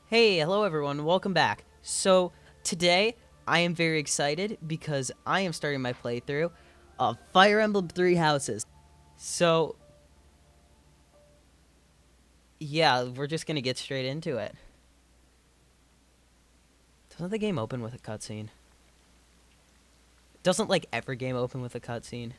Hey, hello everyone, welcome back. So, today I am very excited because I am starting my playthrough of Fire Emblem Three Houses. So, yeah, we're just gonna get straight into it. Doesn't the game open with a cutscene? Doesn't like every game open with a cutscene?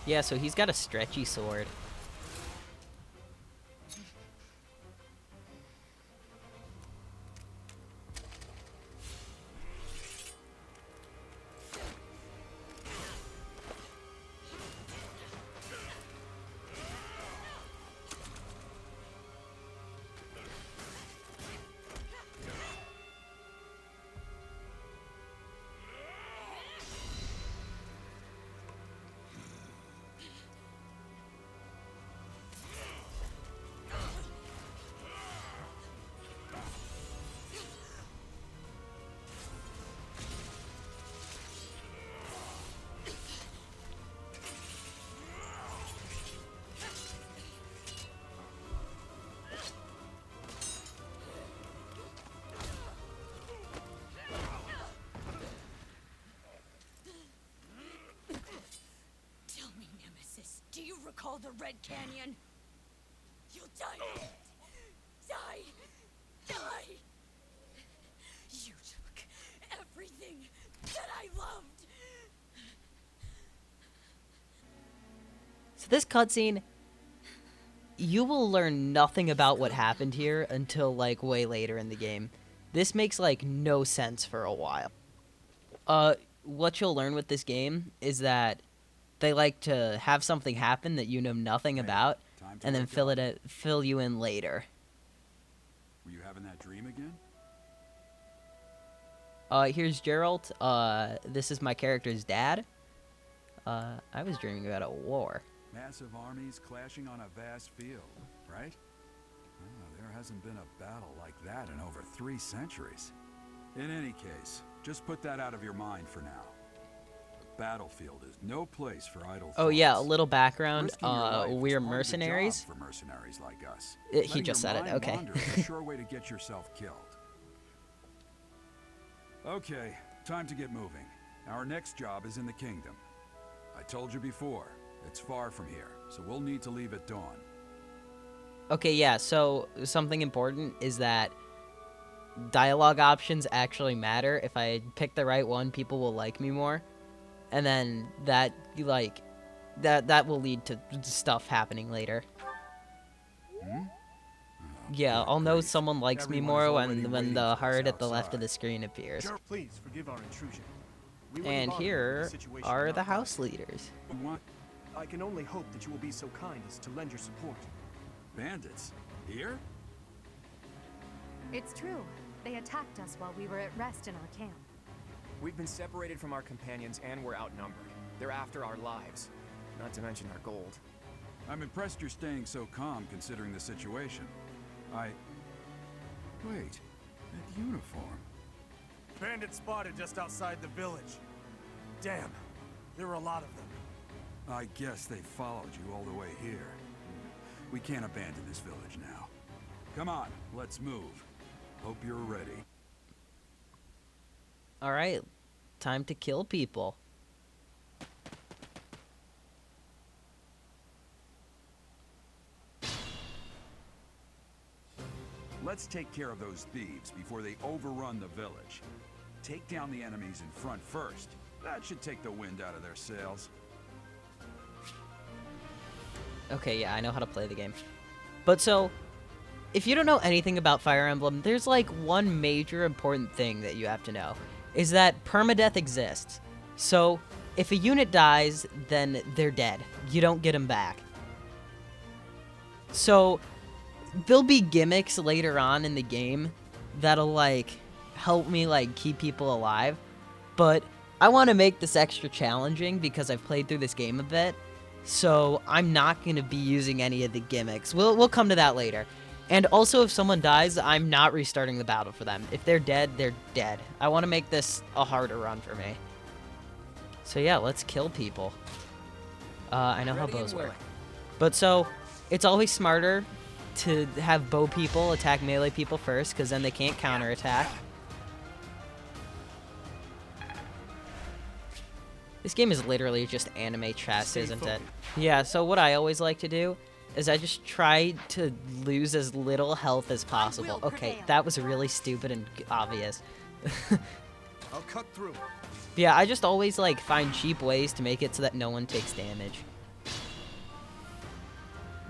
Yeah, so he's got a stretchy sword. Tell me, Nemesis, do you recall the Red Canyon? You'll die. Die. Die. You took everything that I loved. So this cutscene, you will learn nothing about what happened here until like way later in the game. This makes like no sense for a while. What you'll learn with this game is that they like to have something happen that you know nothing Hey, about, time to and then wake up. fill you in later. Were you having that dream again? Here's Geralt. This is my character's dad. I was dreaming about a war. Massive armies clashing on a vast field, right? There hasn't been a battle like that in over 3 centuries. In any case, just put that out of your mind for now. The battlefield is no place for idle Oh yeah, a thoughts. little background. Risking your life is We're part of the job mercenaries. for mercenaries like us. He Letting just your said it. mind Okay. wander is a sure way to get yourself killed. Okay, time to get moving. Our next job is in the kingdom. I told you before, it's far from here, so we'll need to leave at dawn. Okay, yeah. So something important is that dialogue options actually matter. If I pick the right one, people will like me more, and then that will lead to stuff happening later. Hmm? Yeah, Good I'll know grief. someone likes me Everyone is more already when waiting the for us heart at the left of outside. the screen appears. Please forgive our intrusion. We were And monitoring the here situation are the nearby. house leaders. What? I can only hope that you will be so kind as to lend your support. Bandits? Here? It's true. They attacked us while we were at rest in our camp. We've been separated from our companions and we're outnumbered. They're after our lives, not to mention our gold. I'm impressed you're staying so calm considering the situation. Wait, that uniform. Bandits spotted just outside the village. Damn, there were a lot of them. I guess they followed you all the way here. We can't abandon this village now. Come on, let's move. Hope you're ready. All right, time to kill people. Let's take care of those thieves before they overrun the village. Take down the enemies in front first. That should take the wind out of their sails. Okay, yeah, I know how to play the game. But so, if you don't know anything about Fire Emblem, there's like one major important thing that you have to know, is that permadeath exists. So, if a unit dies, then they're dead. You don't get them back. So, there'll be gimmicks later on in the game that'll like help me like keep people alive, but I want to make this extra challenging because I've played through this game a bit, so I'm not going to be using any of the gimmicks. We'll come to that later. And also, if someone dies, I'm not restarting the battle for them. If they're dead, they're dead. I want to make this a harder run for me. So yeah, let's kill people. I know how bows work. But so, it's always smarter to have bow people attack melee people first, because then they can't counterattack. This game is literally just anime chess, isn't it? Yeah, so what I always like to do is I just try to lose as little health as possible. Okay, that was really stupid and obvious. I'll cut through. Yeah, I just always like find cheap ways to make it so that no one takes damage.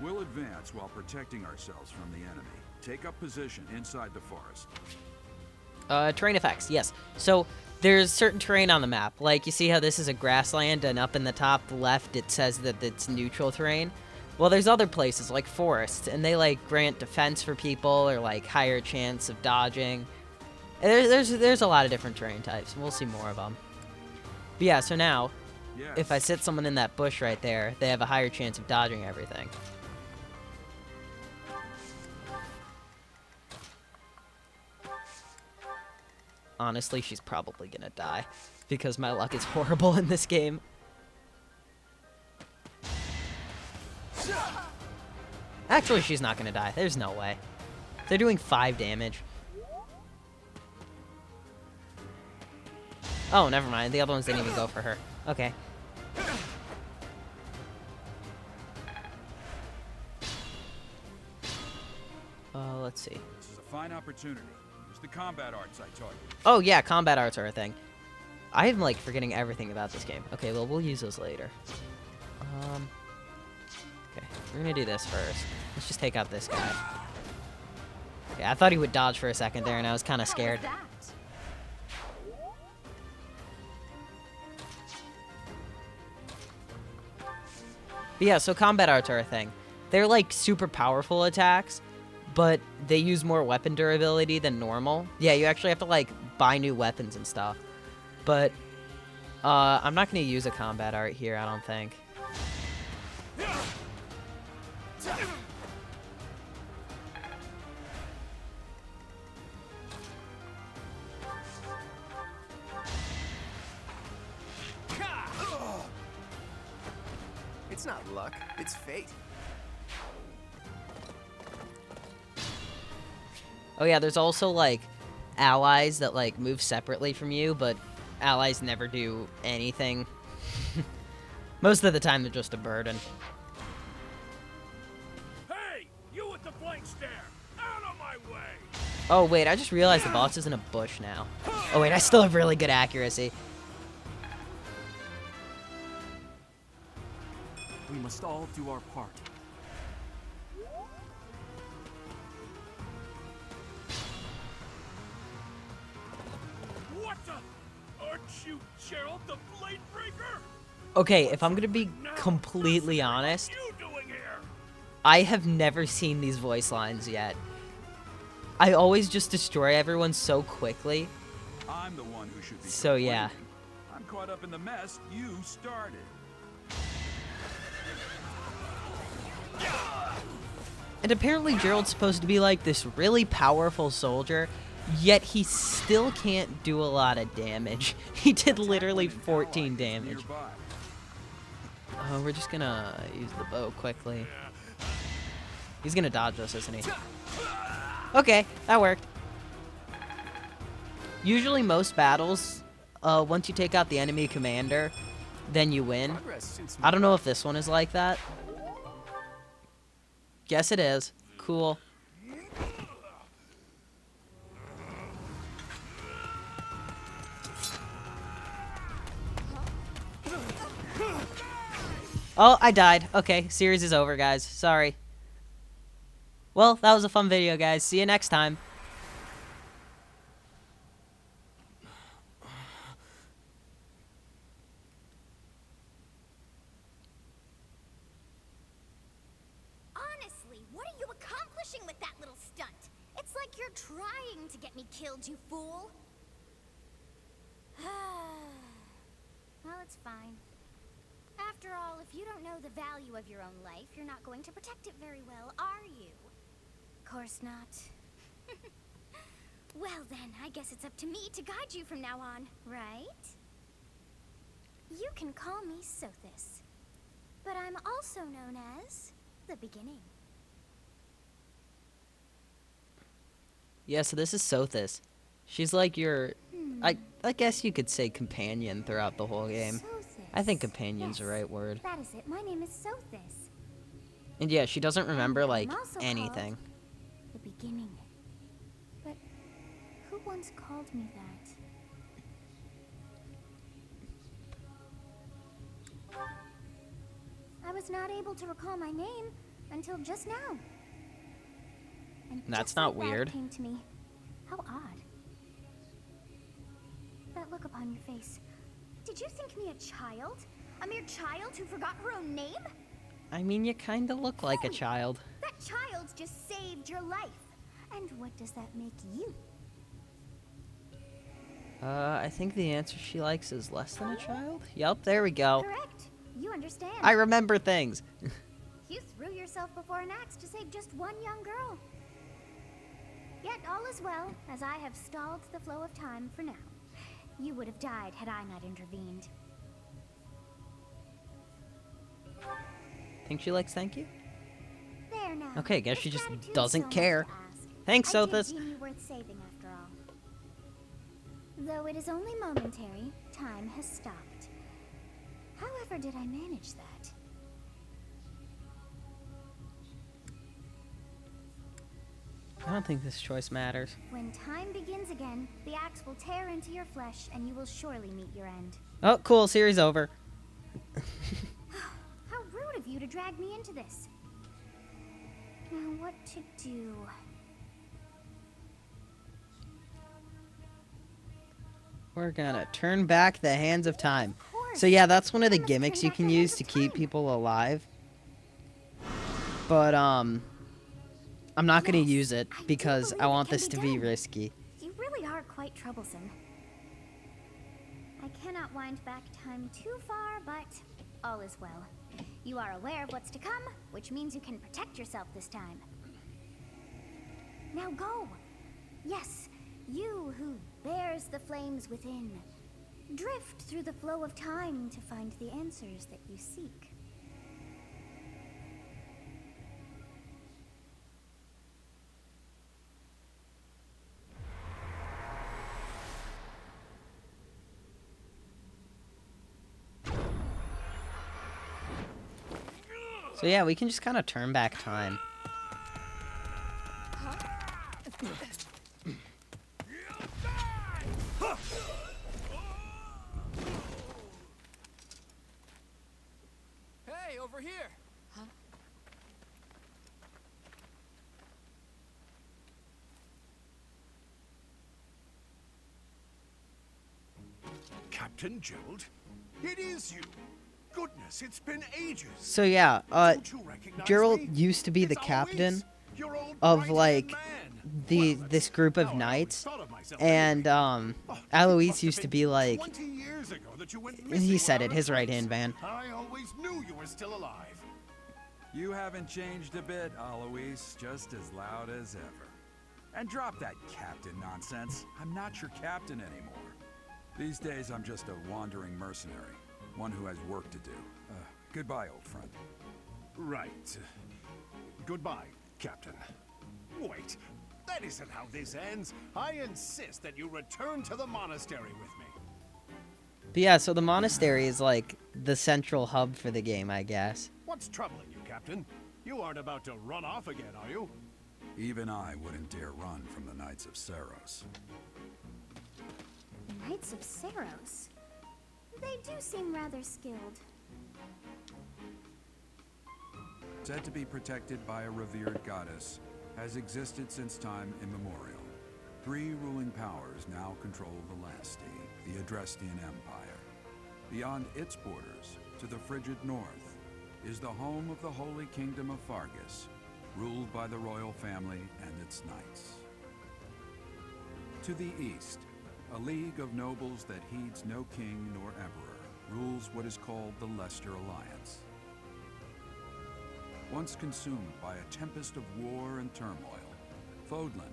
We'll advance while protecting ourselves from the enemy. Take up position inside the forest. Terrain effects, yes. So there's certain terrain on the map. Like, you see how this is a grassland, and up in the top left it says that it's neutral terrain? Well, there's other places, like forests, and they, like, grant defense for people, or, like, higher chance of dodging. And there's a lot of different terrain types, and we'll see more of them. But yeah, so now, Yes. if I sit someone in that bush right there, they have a higher chance of dodging everything. Honestly, she's probably gonna die, because my luck is horrible in this game. Actually, she's not gonna die. There's no way. They're doing 5 damage. Oh, never mind. The other ones didn't even go for her. Okay. Let's see. This is a fine opportunity. Use the combat arts I taught you. Oh, yeah, combat arts are a thing. I am, like, forgetting everything about this game. Okay, well, we'll use those later. Okay, we're gonna do this first. Let's just take out this guy. Okay, I thought he would dodge for a second there, and I was kind of scared. What was But yeah, so combat arts are a thing. They're, like, super powerful attacks, but they use more weapon durability than normal. Yeah, you actually have to, like, buy new weapons and stuff. But, I'm not gonna use a combat art here, I don't think. It's not luck, it's fate. Oh yeah, there's also, like, allies that, like, move separately from you, but allies never do anything. Most of the time, they're just a burden. Hey, you with the blank stare! Out of my way! Oh, wait, I just realized the boss is in a bush now. Oh, wait, I still have really good accuracy. We must all do our part. What the? Aren't you Gerald the Blade Breaker? Okay, if I'm gonna be completely honest, What are you doing here? I have never seen these voice lines yet. I always just destroy everyone so quickly. I'm the one who should be So, yeah. complaining. I'm caught up in the mess you started. And apparently Gerald's supposed to be like this really powerful soldier, yet he still can't do a lot of damage. He did literally 14 damage. Nearby. Oh, we're just gonna use the bow quickly. He's gonna dodge us, isn't he? Okay, that worked. Usually most battles, once you take out the enemy commander, then you win. Progress suits me. I don't know if this one is like that. Guess it is. Cool. Oh, I died. Okay, series is over, guys. Sorry. Well, that was a fun video, guys. See you next time. Honestly, what are you accomplishing with that little stunt? It's like you're trying to get me killed, you fool. Well, it's fine. After all, if you don't know the value of your own life, you're not going to protect it very well, are you? Course not. Well then, I guess it's up to me to guide you from now on, right? You can call me Sothis, but I'm also known as the Beginning. Yeah, so this is Sothis. She's like your, I guess you could say companion throughout the whole game. Sothis. I think companion's the Yes, right word. That is it. My name is Sothis. And yeah, she doesn't remember, I'm like, also anything. called the Beginning. But who once called me that? I was not able to recall my name until just now. And That's just not like that weird. came to me. How odd. That look upon your face. Did you think me a child? A mere child who forgot her own name? I mean, you kinda look like a Chloe, child. That child just saved your life. And what does that make you? I think the answer she likes is less than a child? Yup, there we go. Correct. You understand. I remember things. You threw yourself before an axe to save just one young girl. Yet all is well, as I have stalled the flow of time for now. You would have died had I not intervened. Think she likes thank you? There now. Okay, guess If she just gratitude's doesn't so much care. to ask, Thanks, I Sothis. did deem you worth saving after all. Though it is only momentary, time has stopped. However did I manage that? I don't think this choice matters. When time begins again, the axe will tear into your flesh and you will surely meet your end. Oh, cool, series over. How rude of you to drag me into this. Now what to do? We're gonna turn back the hands of time. Of course. So yeah, that's one of the I must gimmicks turn you back can the use hands to of keep time. people alive. But I'm not gonna Yes, use it I do because believe I it want can this be to be done. risky. You really are quite troublesome. I cannot wind back time too far, but all is well. You are aware of what's to come, which means you can protect yourself this time. Now go! Yes, you who bears the flames within. Drift through the flow of time to find the answers that you seek. So yeah, we can just kind of turn back time. Hey, over here! Captain Gerald? It is you. Goodness, it's been ages. So yeah, Don't you recognize Gerald me? used to be the It's captain always your old of right-hand like man. the Well, this that's group of how I always knights, thought of myself and anyway. Oh, it Alois must have used to been be like 20 years ago that you went he missing said without it, a his trace. right-hand man. I always knew you were still alive. You haven't changed a bit, Alois. Just as loud as ever. And drop that captain nonsense. I'm not your captain anymore. These days, I'm just a wandering mercenary. One who has work to do. Goodbye, old friend. Right. Goodbye, Captain. Wait, that isn't how this ends. I insist that you return to the monastery with me. But yeah, so the monastery is like the central hub for the game, I guess. What's troubling you, Captain? You aren't about to run off again, are you? Even I wouldn't dare run from the Knights of Saros. The Knights of Saros? They do seem rather skilled. Said to be protected by a revered goddess, has existed since time immemorial. 3 ruling powers now control the landscape, the Adrestian Empire. Beyond its borders, to the frigid north, is the home of the Holy Kingdom of Fargus, ruled by the royal family and its knights. To the east, a league of nobles that heeds no king nor emperor rules what is called the Leicester Alliance. Once consumed by a tempest of war and turmoil, Fodlan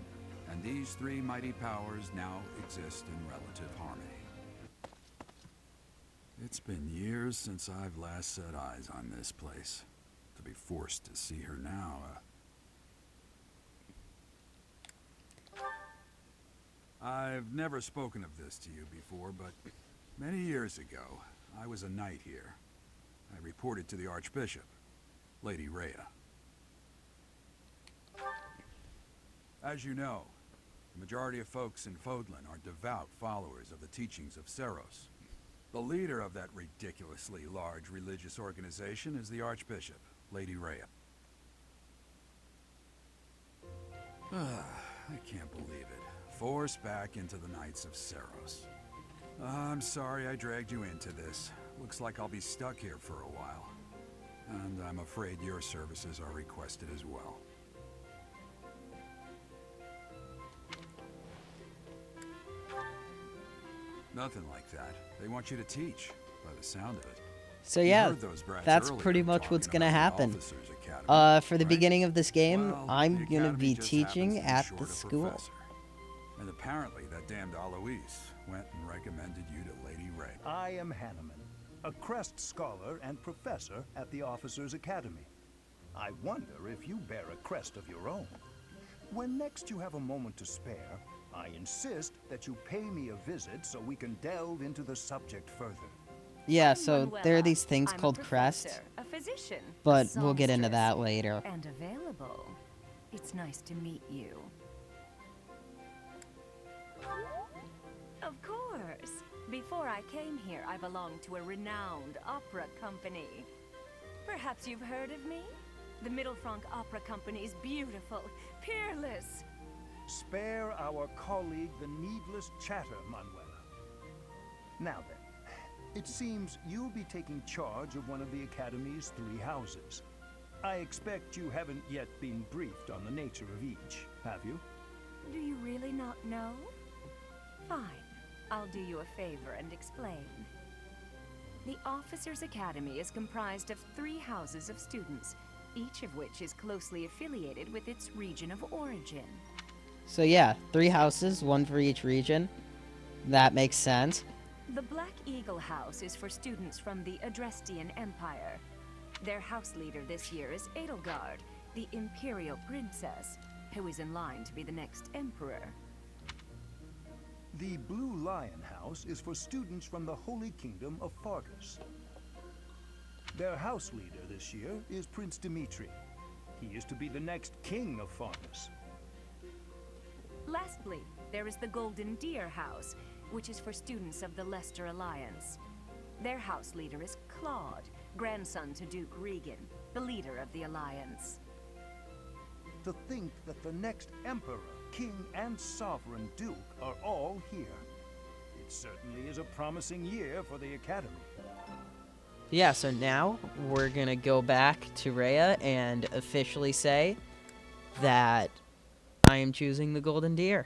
and these 3 mighty powers now exist in relative harmony. It's been years since I've last set eyes on this place. To be forced to see her now, I've never spoken of this to you before, but many years ago, I was a knight here. I reported to the Archbishop, Lady Rhea. As you know, the majority of folks in Fodlan are devout followers of the teachings of Seros. The leader of that ridiculously large religious organization is the Archbishop, Lady Rhea. I can't believe it. Forced back into the Knights of Seros. I'm sorry I dragged you into this. Looks like I'll be stuck here for a while. And I'm afraid your services are requested as well. Nothing like that. They want you to teach, by the sound of it. So You yeah, heard those brats that's earlier pretty much talking what's gonna about the happen. officers' academy, For the right? beginning of this game, Well, I'm the gonna academy be just teaching happens to be at short the a school. professor. And apparently that damned Alois went and recommended you to Lady Ray. I am Hanneman, a Crest Scholar and Professor at the Officers' Academy. I wonder if you bear a crest of your own. When next you have a moment to spare, I insist that you pay me a visit so we can delve into the subject further. Yeah, I'm so there are Manuela. these things I'm a called crests, professor, a physician, a but we'll get into songstress, that later. and available. It's nice to meet you. Of course. Before I came here, I belonged to a renowned opera company. Perhaps you've heard of me? The Middlefranc Opera Company is beautiful, peerless. Spare our colleague the needless chatter, Manuela. Now then, it seems you'll be taking charge of one of the Academy's 3 houses. I expect you haven't yet been briefed on the nature of each, have you? Do you really not know? Fine. I'll do you a favor and explain. The Officers' Academy is comprised of 3 houses of students, each of which is closely affiliated with its region of origin. So yeah, 3 houses, 1 for each region. That makes sense. The Black Eagle House is for students from the Adrestian Empire. Their house leader this year is Edelgard, the Imperial Princess, who is in line to be the next Emperor. The Blue Lion House is for students from the Holy Kingdom of Fargus. Their house leader this year is Prince Dimitri. He is to be the next king of Fargus. Lastly, there is the Golden Deer House, which is for students of the Leicester Alliance. Their house leader is Claude, grandson to Duke Regan, the leader of the Alliance. To think that the next Emperor, King, and Sovereign Duke are all here. It certainly is a promising year for the Academy. Yeah, so now we're gonna go back to Rhea and officially say that I am choosing the Golden Deer.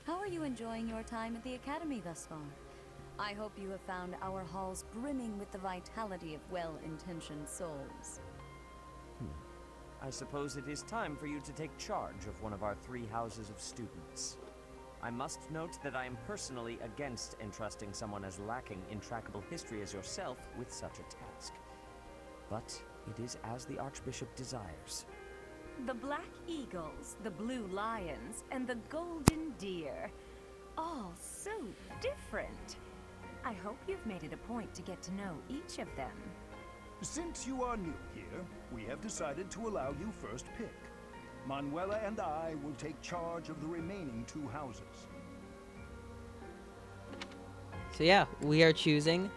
How are you enjoying your time at the Academy thus far? I hope you have found our halls brimming with the vitality of well-intentioned souls. I suppose it is time for you to take charge of one of our 3 houses of students. I must note that I am personally against entrusting someone as lacking in trackable history as yourself with such a task. But it is as the Archbishop desires. The Black Eagles, the Blue Lions, and the Golden Deer. All so different. I hope you've made it a point to get to know each of them. Since you are new here, we have decided to allow you first pick. Manuela and I will take charge of the remaining 2 houses. So yeah, we are choosing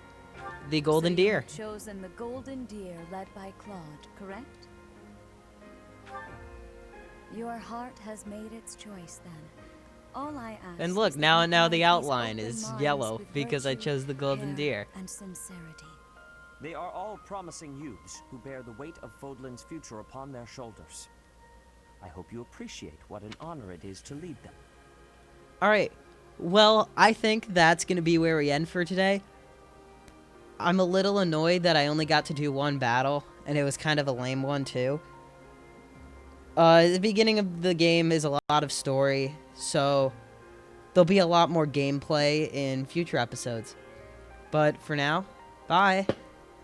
the golden So you deer. have chosen the golden deer led by Claude, correct? Your heart has made its choice then. All I ask And look, is that now you the guide these outline open is minds yellow with because I virtue, chose the golden care, deer. and sincerity. They are all promising youths who bear the weight of Fodlan's future upon their shoulders. I hope you appreciate what an honor it is to lead them. All right. Well, I think that's going to be where we end for today. I'm a little annoyed that I only got to do one battle, and it was kind of a lame one, too. The beginning of the game is a lot of story, so there'll be a lot more gameplay in future episodes. But for now, bye.